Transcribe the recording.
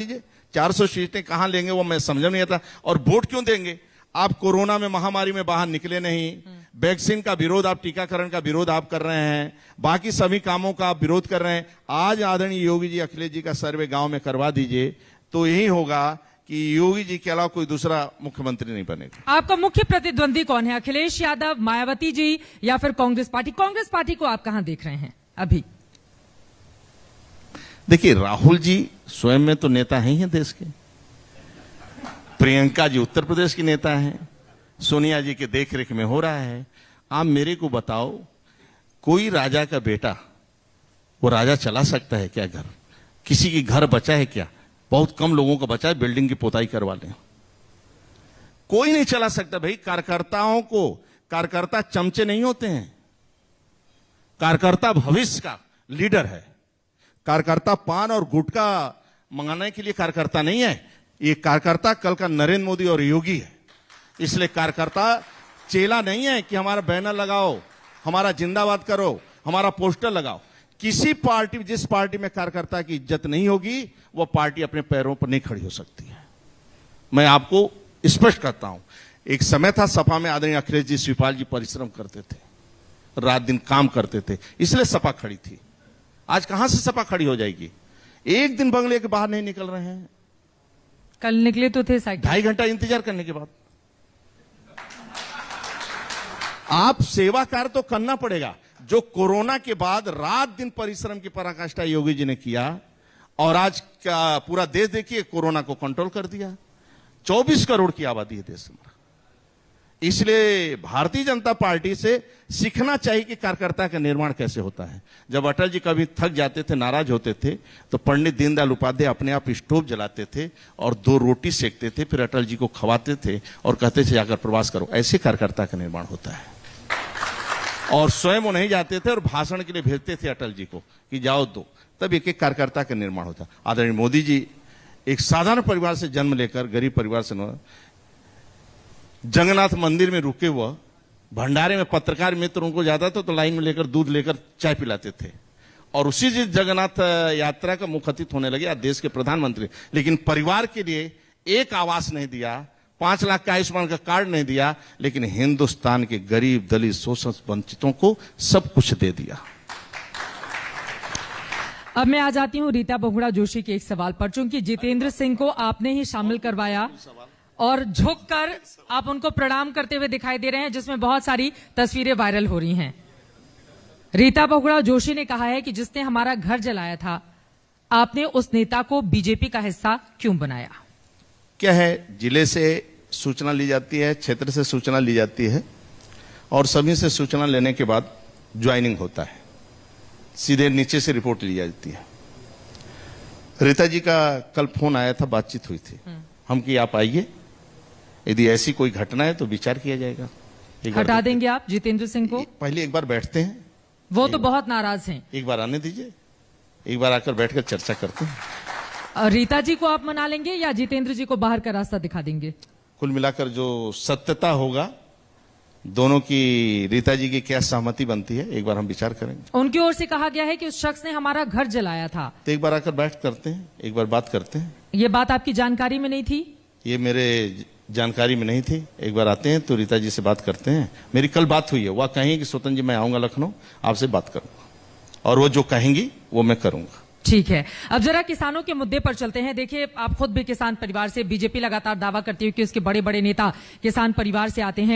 दीजिए। 400 सीटें कहां लेंगे वो मैं समझ नहीं आता। और वोट क्यों देंगे? आप कोरोना में महामारी में बाहर निकले नहीं, वैक्सीन का विरोध, आप टीकाकरण का विरोध आप कर रहे हैं, बाकी सभी कामों का आप विरोध कर रहे हैं। आज आदरणीय योगी जी, अखिलेश जी का सर्वे गांव में करवा दीजिए तो यही होगा कि योगी जी के अलावा कोई दूसरा मुख्यमंत्री नहीं बनेगा। आपका मुख्य प्रतिद्वंदी कौन है? अखिलेश यादव, मायावती जी या फिर कांग्रेस पार्टी? कांग्रेस पार्टी को आप कहां देख रहे हैं अभी? देखिए, राहुल जी स्वयं में तो नेता ही हैं देश के, प्रियंका जी उत्तर प्रदेश की नेता हैं, सोनिया जी के देखरेख में हो रहा है। आप मेरे को बताओ, कोई राजा का बेटा वो राजा चला सकता है क्या? घर किसी की घर बचा है क्या? बहुत कम लोगों का बचा है, बिल्डिंग की पोताई करवा लें। कोई नहीं चला सकता भाई। कार्यकर्ताओं को, कार्यकर्ता चमचे नहीं होते हैं, कार्यकर्ता भविष्य का लीडर है। कार्यकर्ता पान और गुटखा मंगाने के लिए कार्यकर्ता नहीं है। ये कार्यकर्ता कल का नरेंद्र मोदी और योगी है। इसलिए कार्यकर्ता चेला नहीं है कि हमारा बैनर लगाओ, हमारा जिंदाबाद करो, हमारा पोस्टर लगाओ। किसी पार्टी, जिस पार्टी में कार्यकर्ता की इज्जत नहीं होगी, वो पार्टी अपने पैरों पर नहीं खड़ी हो सकती है। मैं आपको स्पष्ट करता हूं। एक समय था सपा में आदरणीय अखिलेश जी, शिवपाल जी परिश्रम करते थे, रात दिन काम करते थे, इसलिए सपा खड़ी थी। आज कहां से सपा खड़ी हो जाएगी? एक दिन बंगले के बाहर नहीं निकल रहे हैं। कल निकले तो थे 2.5 घंटा इंतजार करने के बाद। आप सेवा कार्य तो करना पड़ेगा। जो कोरोना के बाद रात दिन परिश्रम की पराकाष्ठा योगी जी ने किया, और आज का पूरा देश देखिए कोरोना को कंट्रोल कर दिया। 24 करोड़ की आबादी है देश में। इसलिए भारतीय जनता पार्टी से सीखना चाहिए कि कार्यकर्ता का निर्माण कैसे होता है। जब अटल जी कभी थक जाते थे, नाराज होते थे, तो पंडित दीनदयाल उपाध्याय अपने आप स्टोव जलाते थे और 2 रोटी सेकते थे, फिर अटल जी को खवाते थे और कहते थे जाकर प्रवास करो। ऐसे कार्यकर्ता का निर्माण होता है। और स्वयं वो नहीं जाते थे और भाषण के लिए भेजते थे अटल जी को कि जाओ दो, तब एक एक कार्यकर्ता का निर्माण होता। आदरणीय मोदी जी एक साधारण परिवार से जन्म लेकर, गरीब परिवार से जगन्नाथ मंदिर में रुके हुए भंडारे में पत्रकार मित्र उनको जाता था तो लाइन में लेकर दूध लेकर चाय पिलाते थे, और उसी जगन्नाथ यात्रा का मुख्य अतिथि होने लगे आज देश के प्रधानमंत्री। लेकिन परिवार के लिए एक आवास नहीं दिया, 5 लाख का आयुष्मान का कार्ड नहीं दिया, लेकिन हिंदुस्तान के गरीब, दलित, शोषित, वंचितों को सब कुछ दे दिया। अब मैं आ जाती हूं रीता बहुगुणा जोशी के एक सवाल पर। चूंकि जितेंद्र सिंह को आपने ही शामिल करवाया और झुककर आप उनको प्रणाम करते हुए दिखाई दे रहे हैं, जिसमें बहुत सारी तस्वीरें वायरल हो रही हैं। रीता बहुगुणा जोशी ने कहा है कि जिसने हमारा घर जलाया था, आपने उस नेता को बीजेपी का हिस्सा क्यों बनाया? क्या है, जिले से सूचना ली जाती है, क्षेत्र से सूचना ली जाती है, और सभी से सूचना लेने के बाद ज्वाइनिंग होता है, सीधे नीचे से रिपोर्ट ली जाती है। रीता जी का कल फोन आया था, बातचीत हुई थी, हम कि आप आइए, यदि ऐसी कोई घटना है तो विचार किया जाएगा। हटा देंगे आप जितेंद्र सिंह को? पहले एक बार बैठते हैं, वो तो बहुत नाराज हैं। एक बार आने दीजिए, एक बार आकर बैठकर चर्चा करते हैं। रीता जी को आप मना लेंगे या जितेंद्र जी को बाहर का रास्ता दिखा देंगे? कुल मिलाकर जो सत्यता होगा, दोनों की, रीता जी की क्या सहमति बनती है, एक बार हम विचार करेंगे। उनकी ओर से कहा गया है कि उस शख्स ने हमारा घर जलाया था, तो एक बार आकर बैठ करते हैं, एक बार बात करते हैं। ये बात आपकी जानकारी में नहीं थी? ये मेरे जानकारी में नहीं थी। एक बार आते हैं तो रीता जी से बात करते हैं। मेरी कल बात हुई है, वह कहेंगे कि स्वतंत्र जी मैं आऊंगा लखनऊ, आपसे बात करूंगा, और वो जो कहेंगी वो मैं करूंगा। ठीक है, अब जरा किसानों के मुद्दे पर चलते हैं। देखिए, आप खुद भी किसान परिवार से, बीजेपी लगातार दावा करती है कि उसके बड़े बड़े नेता किसान परिवार से आते हैं।